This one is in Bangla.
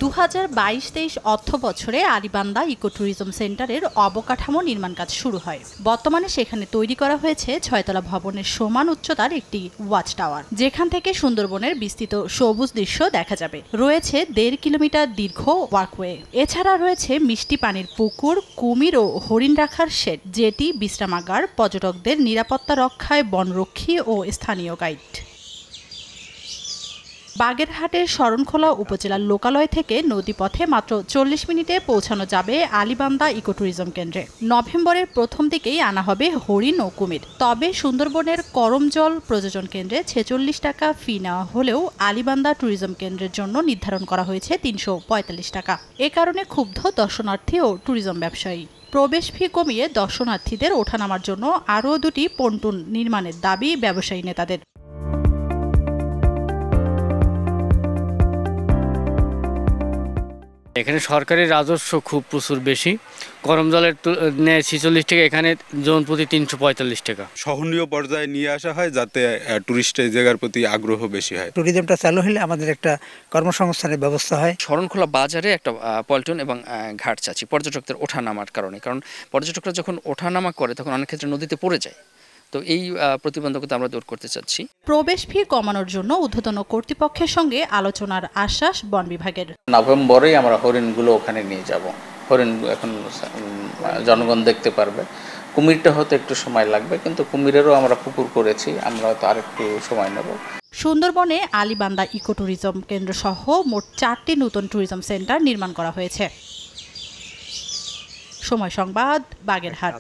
2022-23 অর্থ বছরে আলীবান্দা ইকো ট্যুরিজম সেন্টারের অবকাঠামো নির্মাণ কাজ শুরু হয়। বর্তমানে সেখানে তৈরি করা হয়েছে 6তলা ভবনের সমান উচ্চতার একটি ওয়াচ টাওয়ার, যেখান থেকে সুন্দরবনের বিস্তৃত সবুজ দৃশ্য দেখা যাবে। রয়েছে 1.5 কিলোমিটার দীর্ঘ ওয়াকওয়ে। এছাড়া রয়েছে মিষ্টি পানির পুকুর, কুমির ও হরিণ রাখার শেড, জেটি, বিশ্রামাগার, পর্যটকদের নিরাপত্তা রক্ষায় বনরক্ষী ও স্থানীয় গাইড। বাগেরহাটের শরণখোলা উপজেলার লোকালয় থেকে নদীপথে মাত্র 40 মিনিটে পৌঁছানো যাবে আলীবান্দা ইকো ট্যুরিজম কেন্দ্রে। নভেম্বরের প্রথম দিকেই আনা হবে হরিণ ও কুমির। তবে সুন্দরবনের করমজল প্রযোজন কেন্দ্রে 46 টাকা ফি নেওয়া হলেও আলীবান্দা ট্যুরিজম কেন্দ্রের জন্য নির্ধারণ করা হয়েছে 345 টাকা। এ কারণে ক্ষুব্ধ দর্শনার্থী ও ট্যুরিজম ব্যবসায়ী। প্রবেশ ফি কমিয়ে দর্শনার্থীদের ওঠানামার জন্য আরও 2টি পন্টুন নির্মাণের দাবি ব্যবসায়ী নেতাদের। এখানে সরকারি রাজস্ব খুব প্রচুর বেশি। করমজলের নেয় 46 টাকা, এখানে জন প্রতি 345 টাকা। সহনীয় পর্যায়ে নিয়ে আসা হয় যাতে টুরিস্টের জায়গার প্রতি আগ্রহ বেশি হয়। ট্যুরিজমটা চালু হলে আমাদের একটা কর্মসংস্থানের ব্যবস্থা হয়। শরণখোলা বাজারে একটা পল্টন এবং ঘাট চাচ্ছি পর্যটকদের ওঠানামার কারণে, কারণ পর্যটকরা যখন ওঠানামা করে তখন অনেক ক্ষেত্রে নদীতে পড়ে যায়। তো এই প্রতিবন্ধকতা আমরা দূর করতে চাচ্ছি। প্রবেশ ফি কমানোর জন্য ঊর্ধ্বতন কর্তৃপক্ষের সঙ্গে আলোচনার আশ্বাস বন বিভাগের। নভেম্বরেই আমরা হরিণগুলো ওখানে নিয়ে যাব। হরিণ এখন জনগণ দেখতে পারবে। কুমিরটা হতে একটু সময় লাগবে, কিন্তু কুমিরেরও আমরা পুকুর করেছি, আমরা তো আরেকটু সময় নেব। সুন্দরবনে আলীবান্দা ইকো ট্যুরিজম কেন্দ্র সহ মোট 4টি নতুন ট্যুরিজম সেন্টার নির্মাণ করা হয়েছে। সময় সংবাদ, বাগেরহাট।